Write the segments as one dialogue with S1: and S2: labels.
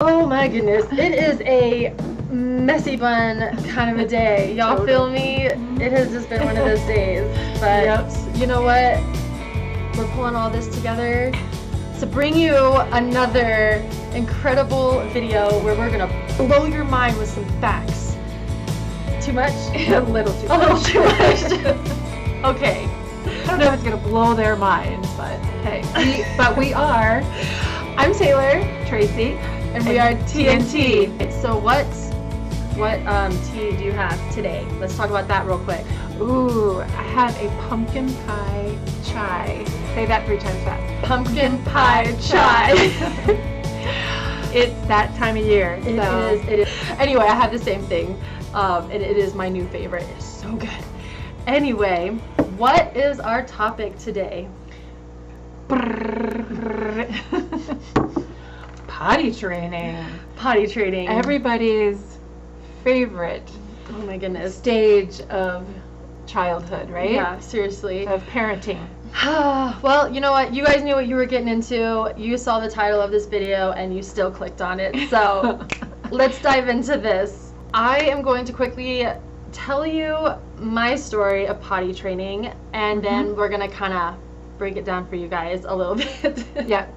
S1: Oh my goodness, it is a messy bun kind of a day. Y'all feel me? It has just been one of those days. But you know what? We're pulling all this together to bring you another incredible video where we're gonna blow your mind with some facts. Too much?
S2: A little too much.
S1: A little too much. Okay.
S2: I don't know if it's gonna blow their minds, but hey. We are. I'm Taylor, Tracy,
S1: and we are TNT. So what tea do you have today? Let's talk about that real quick.
S2: Ooh, I have a pumpkin pie chai. Say that 3 times fast.
S1: Pumpkin pie chai.
S2: It's that time of year.
S1: It is. Anyway, I have the same thing, and it is my new favorite. It's so good. Anyway, what is our topic today?
S2: Potty training.
S1: Potty training.
S2: Everybody's favorite.
S1: Oh my goodness.
S2: Stage of childhood, right?
S1: Yeah, seriously.
S2: Of parenting.
S1: Well, you know what? You guys knew what you were getting into. You saw the title of this video and you still clicked on it. So let's dive into this. I am going to quickly tell you my story of potty training, and then we're going to kind of break it down for you guys a little bit.
S2: Yeah.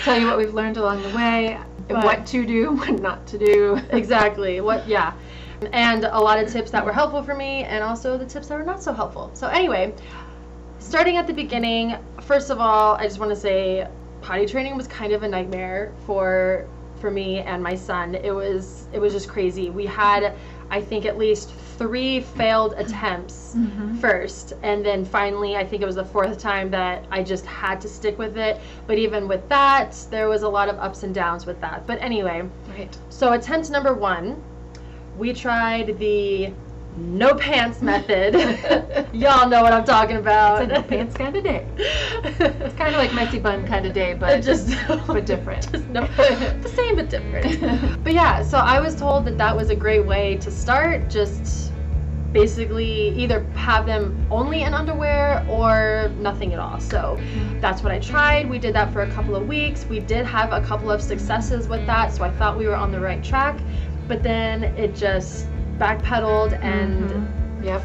S2: Tell you what we've learned along the way, what to do, what not to do.
S1: Exactly. And a lot of tips that were helpful for me, and also the tips that were not so helpful. So anyway, starting at the beginning, first of all, I just want to say potty training was kind of a nightmare for me and my son. It was just crazy. We had, I think, at least 3 failed attempts first, and then finally I think it was the 4th time that I just had to stick with it. But even with that, there was a lot of ups and downs with that. But anyway, so attempt number 1, we tried the no pants method. Y'all know what I'm talking about.
S2: It's a no pants kind of day. It's kind of like messy bun kind of day, but different.
S1: The same but different. But yeah, so I was told that was a great way to start. Just basically either have them only in underwear or nothing at all. So that's what I tried. We did that for a couple of weeks. We did have a couple of successes with that, so I thought we were on the right track. But then it just backpedaled and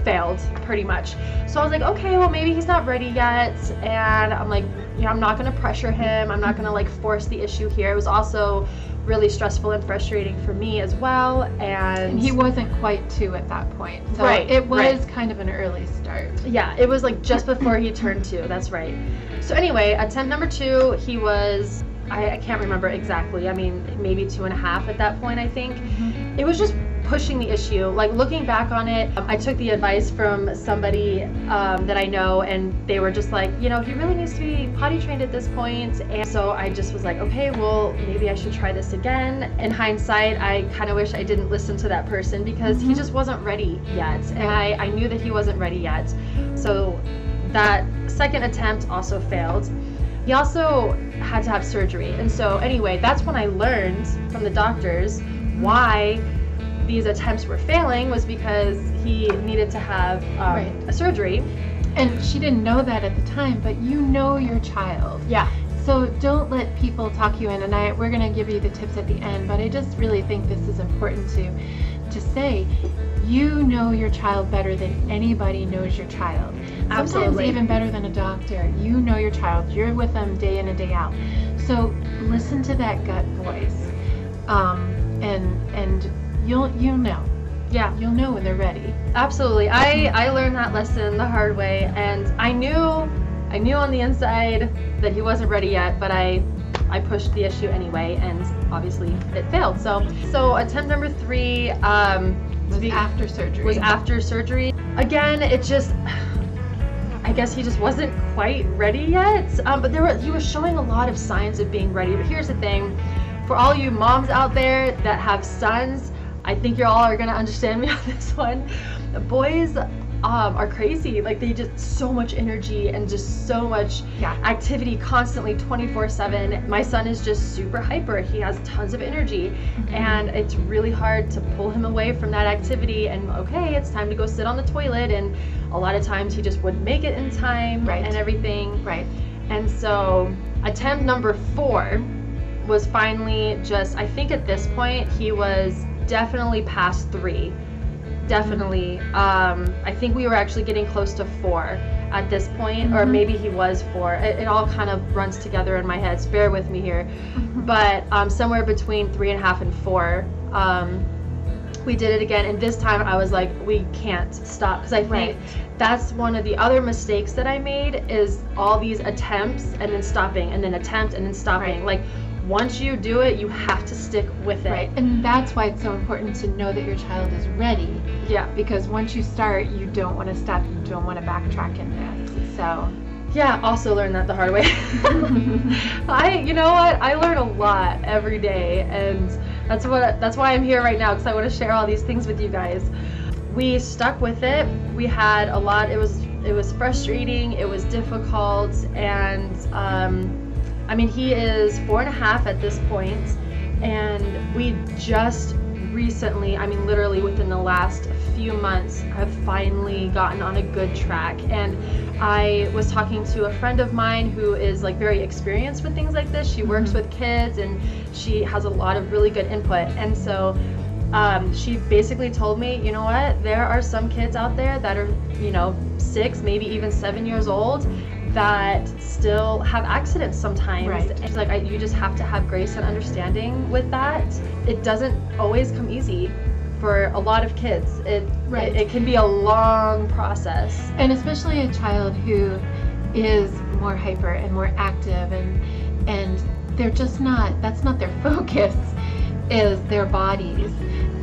S1: failed pretty much. So I was like, okay, well maybe he's not ready yet, and I'm like, I'm not going to pressure him. I'm not going to like force the issue here. It was also really stressful and frustrating for me as well, and
S2: he wasn't quite 2 at that point, so it was kind of an early start.
S1: Yeah, it was like just before he turned 2. That's right. So anyway, attempt number 2, he was, I can't remember exactly, I mean maybe 2.5 at that point, I think. It was just pushing the issue. Like looking back on it, I took the advice from somebody that I know, and they were just like, he really needs to be potty trained at this point. And so I just was like, okay, well maybe I should try this again. In hindsight, I kind of wish I didn't listen to that person, because he just wasn't ready yet, and I knew that he wasn't ready yet. So that second attempt also failed. He also had to have surgery, and so anyway, that's when I learned from the doctors why these attempts were failing, was because he needed to have a surgery.
S2: And she didn't know that at the time, but you know your child.
S1: Yeah.
S2: So don't let people talk you in, and we're going to give you the tips at the end, but I just really think this is important to say. You know your child better than anybody knows your child. Sometimes
S1: Absolutely.
S2: Even better than a doctor. You know your child. You're with them day in and day out. So listen to that gut voice, and you'll know.
S1: Yeah,
S2: you'll know when they're ready.
S1: Absolutely. I learned that lesson the hard way, and I knew on the inside that he wasn't ready yet, but I pushed the issue anyway, and obviously it failed. So attempt number 3
S2: was after surgery.
S1: Was after surgery. Again, it just, I guess he just wasn't quite ready yet. But he was showing a lot of signs of being ready. But here's the thing, for all you moms out there that have sons, I think you all are gonna understand me on this one. The boys are crazy. Like, they just so much energy and just so much activity constantly, 24/7. My son is just super hyper. He has tons of energy, and it's really hard to pull him away from that activity. And okay, it's time to go sit on the toilet, and a lot of times he just wouldn't make it in time and everything. And so attempt number 4 was finally just, I think at this point he was definitely past 3. Definitely. I think we were actually getting close to 4 at this point, or maybe he was 4. It all kind of runs together in my head, so bear with me here. But somewhere between 3.5 and 4, we did it again, and this time I was like, we can't stop, because I think that's one of the other mistakes that I made, is all these attempts and then stopping, and then attempt and then stopping. Like, once you do it, you have to stick with it.
S2: Right, and that's why it's so important to know that your child is ready.
S1: Yeah.
S2: Because once you start, you don't want to stop, you don't want to backtrack in this. So.
S1: Yeah, also learned that the hard way. You know what? I learn a lot every day, and that's why I'm here right now, because I want to share all these things with you guys. We stuck with it. We had a lot. It was frustrating. It was difficult, and I mean, he is 4.5 at this point, and we just recently, I mean, literally within the last few months, have finally gotten on a good track. And I was talking to a friend of mine who is like very experienced with things like this. She works with kids, and she has a lot of really good input. And so she basically told me, you know what, there are some kids out there that are, 6, maybe even 7 years old, that still have accidents sometimes.
S2: Right.
S1: It's like you just have to have grace and understanding with that. It doesn't always come easy for a lot of kids. It can be a long process.
S2: And especially a child who is more hyper and more active, and they're just not, that's not their focus, is their bodies,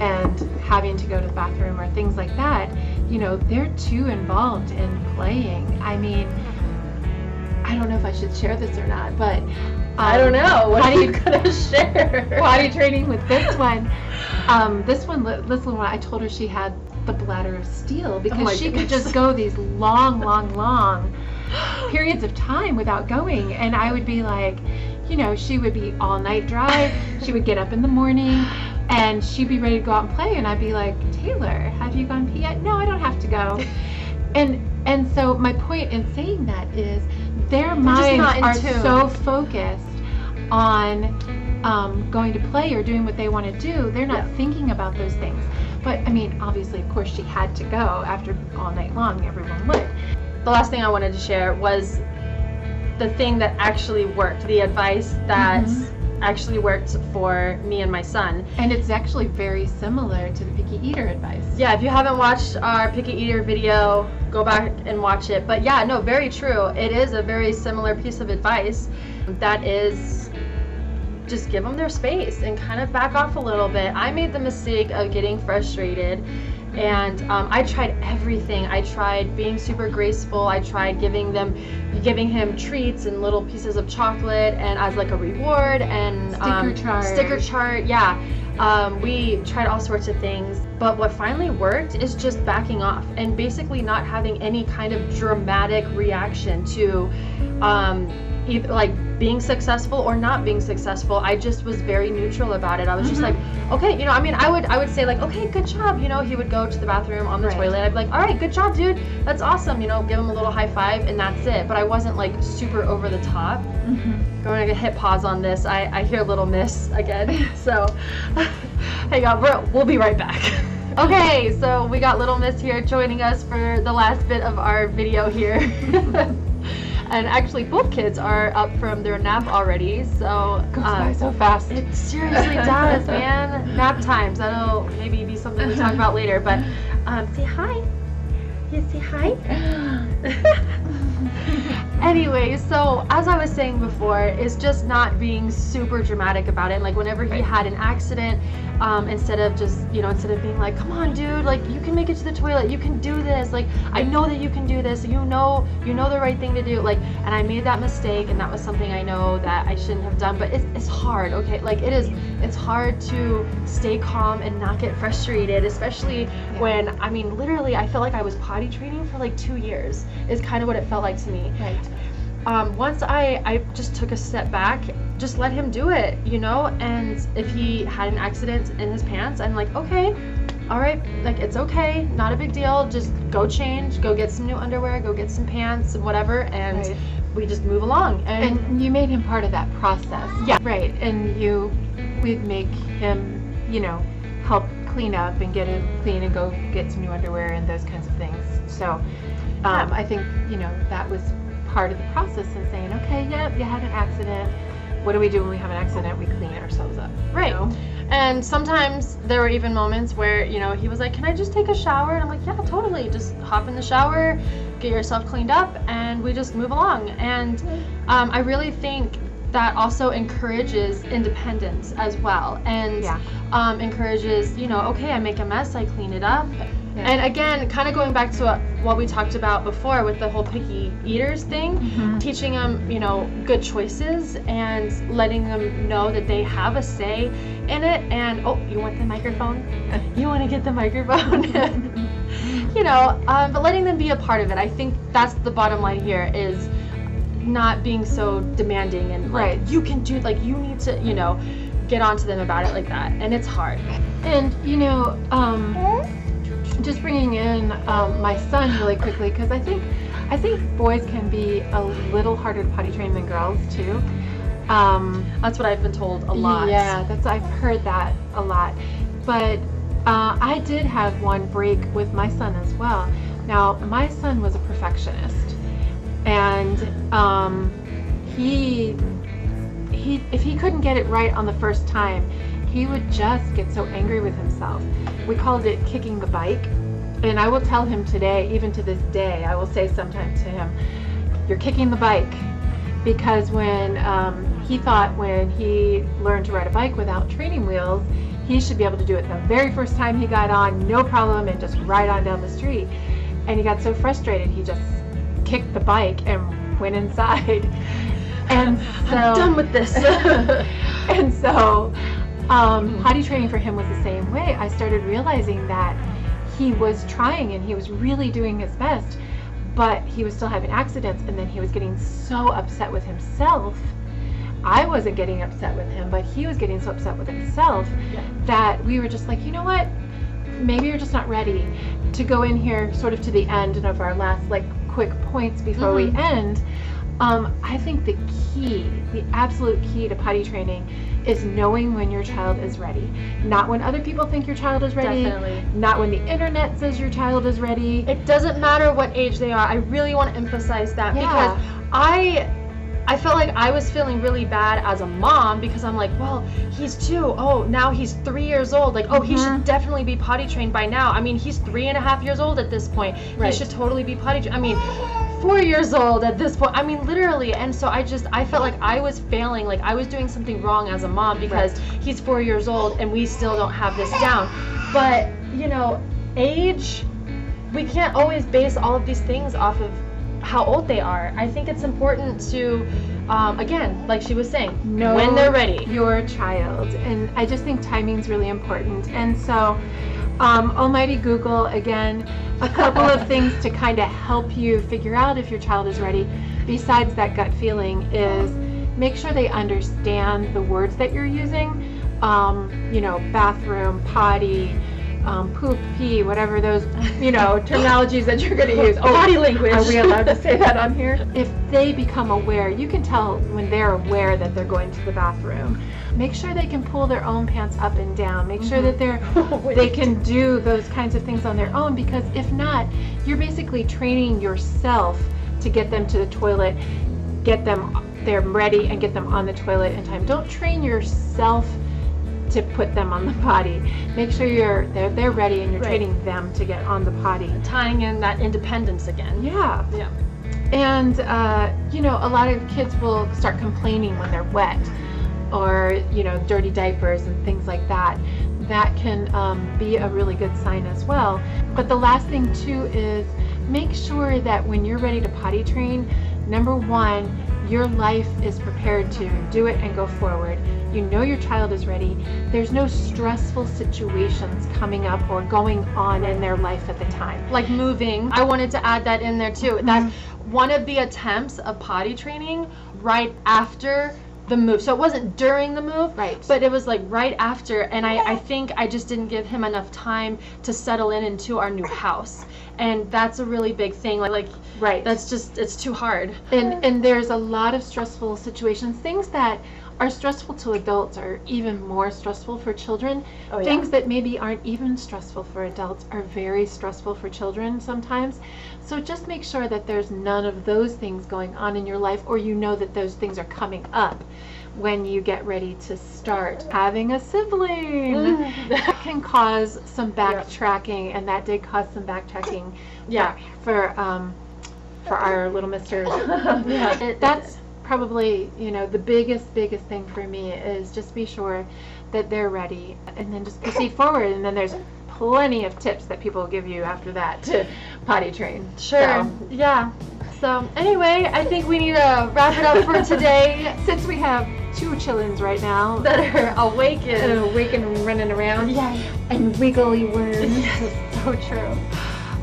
S2: and having to go to the bathroom or things like that. They're too involved in playing. I mean, I don't know if I should share this or not, but
S1: I don't know. What are you gonna share?
S2: Potty training with this one. This little one, I told her she had the bladder of steel, because she could just go these long periods of time without going, and I would be like, she would be all night drive. She would get up in the morning, and she'd be ready to go out and play, and I'd be like, Taylor, have you gone pee yet? No, I don't have to go. And so my point in saying that is, their minds are so focused on going to play or doing what they want to do, they're not thinking about those things. But I mean, obviously, of course, she had to go after all night long. Everyone would.
S1: The last thing I wanted to share was the thing that actually worked, the advice that actually worked for me and my son.
S2: And it's actually very similar to the picky eater advice.
S1: Yeah, if you haven't watched our picky eater video, go back and watch it. But yeah, no, very true. It is a very similar piece of advice. That is, just give them their space and kind of back off a little bit. I made the mistake of getting frustrated, and I tried everything. I tried being super graceful. I tried giving giving him treats and little pieces of chocolate and as like a reward, and sticker chart. Yeah. We tried all sorts of things, but what finally worked is just backing off and basically not having any kind of dramatic reaction to either like being successful or not being successful. I just was very neutral about it. I was just like, okay, I mean, I would say like, okay, good job. He would go to the bathroom on the toilet. I'd be like, all right, good job, dude. That's awesome. Give him a little high five, and that's it. But I wasn't like super over the top. Going to hit pause on this. I hear little miss again. So hang on, we'll be right back. Okay, so we got little miss here joining us for the last bit of our video here. And actually, both kids are up from their nap already, so
S2: goes by so fast.
S1: It seriously does, man. Nap times. That'll maybe be something we talk about later. But say hi. You say hi. Anyway, so as I was saying before, is just not being super dramatic about it. Like whenever he had an accident, instead of being like, come on, dude, like you can make it to the toilet, you can do this, like I know that you can do this, you know the right thing to do, like, and I made that mistake, and that was something I know that I shouldn't have done. But it's hard, okay? Like it's hard to stay calm and not get frustrated, especially when, I mean, literally, I felt like I was potty training for like 2 years, is kind of what it felt like to me.
S2: Right.
S1: Once I just took a step back, just let him do it, and if he had an accident in his pants, I'm like, okay, all right, like it's okay, not a big deal, just go change, go get some new underwear, go get some pants and whatever, and we just move along.
S2: And you made him part of that process.
S1: Yeah.
S2: Right. And we'd make him, help clean up and get him clean and go get some new underwear and those kinds of things. So I think, that was part of the process in saying, okay, yeah, you had an accident. What do we do when we have an accident? We clean ourselves up.
S1: Right. And sometimes there were even moments where, he was like, can I just take a shower? And I'm like, yeah, totally. Just hop in the shower, get yourself cleaned up, and we just move along. And I really think that also encourages independence as well. And encourages, okay, I make a mess, I clean it up. Yeah. And again, kind of going back to what we talked about before with the whole picky eaters thing, teaching them, good choices and letting them know that they have a say in it. And, you want the microphone? You want to get the microphone? But letting them be a part of it. I think that's the bottom line here is not being so demanding and like, you can do, like, you need to, get onto them about it like that. And it's hard.
S2: And, just bringing in my son really quickly, because I think boys can be a little harder to potty train than girls too.
S1: That's what I've been told a lot.
S2: Yeah, I've heard that a lot. But I did have one break with my son as well. Now, my son was a perfectionist, and he if he couldn't get it right on the first time, he would just get so angry with himself. We called it kicking the bike. And I will tell him today, even to this day, I will say sometimes to him, you're kicking the bike. Because when he thought when he learned to ride a bike without training wheels, he should be able to do it the very first time he got on, no problem, and just ride on down the street. And he got so frustrated, he just kicked the bike and went inside. And so,
S1: I'm done with this.
S2: And so potty training for him was the same way. I started realizing that he was trying and he was really doing his best, but he was still having accidents, and then he was getting so upset with himself. I wasn't getting upset with him, but he was getting so upset with himself that we were just like, you know what? Maybe you're just not ready to go in here sort of to the end of our last quick points before we end. I think the absolute key to potty training is knowing when your child is ready. Not when other people think your child is ready.
S1: Definitely.
S2: Not when the internet says your child is ready.
S1: It doesn't matter what age they are. I really want to emphasize that because I felt like I was feeling really bad as a mom because I'm like, well, he's 2. Oh, now he's 3 years old. Like, he should definitely be potty trained by now. I mean, he's 3.5 years old at this point. Right. He should totally be potty trained. I mean, 4 years old at this point. I mean, literally. And so I felt like I was failing. Like I was doing something wrong as a mom because he's 4 years old and we still don't have this down. But, age, we can't always base all of these things off of how old they are. I think it's important to, again, like she was saying, know when they're ready.
S2: Your child. And I just think timing's really important. And so, almighty Google, again, a couple of things to kind of help you figure out if your child is ready, besides that gut feeling, is make sure they understand the words that you're using, bathroom, potty, poop, pee, whatever those, terminologies that you're going to use.
S1: Body language.
S2: Are we allowed to say that on here? If they become aware, you can tell when they're aware that they're going to the bathroom. Make sure they can pull their own pants up and down. Make sure that they can do those kinds of things on their own, because if not, you're basically training yourself to get them to the toilet, get them ready, and get them on the toilet in time. Don't train yourself to put them on the potty. Make sure they're ready and you're training them to get on the potty.
S1: Tying in that independence again.
S2: Yeah. And a lot of kids will start complaining when they're wet, or dirty diapers and things like that. That can be a really good sign as well. But the last thing too is make sure that when you're ready to potty train, number one, your life is prepared to do it and go forward. You know your child is ready. There's no stressful situations coming up or going on in their life at the time.
S1: Like moving. I wanted to add that in there too. That's one of the attempts of potty training right after the move. So it wasn't during the move,
S2: Right.
S1: but it was like right after. And I think I just didn't give him enough time to settle into our new house. And that's a really big thing. Like
S2: Right.
S1: that's just, it's too hard.
S2: And there's a lot of stressful situations. Things that are stressful to adults are even more stressful for children.
S1: Oh, yeah.
S2: Things that maybe aren't even stressful for adults are very stressful for children sometimes. So just make sure that there's none of those things going on in your life, or you know that those things are coming up when you get ready to start having a sibling. That can cause some backtracking, and that did cause some backtracking for our little misters. That's probably, the biggest thing for me is just be sure that they're ready, and then just proceed forward. And then there's plenty of tips that people will give you after that to potty train.
S1: Sure.
S2: So,
S1: yeah. So anyway, I think we need to wrap it up for today.
S2: since we have 2 chillins right now
S1: That are awake
S2: and running around, and wiggly worms. So true.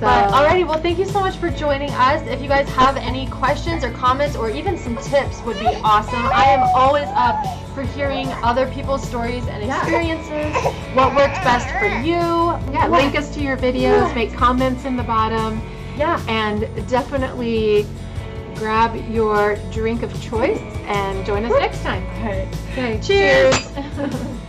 S1: But alrighty, well, thank you so much for joining us. If you guys have any questions or comments or even some tips, would be awesome. I am always up for hearing other people's stories and experiences, what worked best for you.
S2: Yeah, link us to your videos, make comments in the bottom,
S1: Yeah.
S2: and definitely grab your drink of choice and join us next time.
S1: All right.
S2: Okay,
S1: Cheers.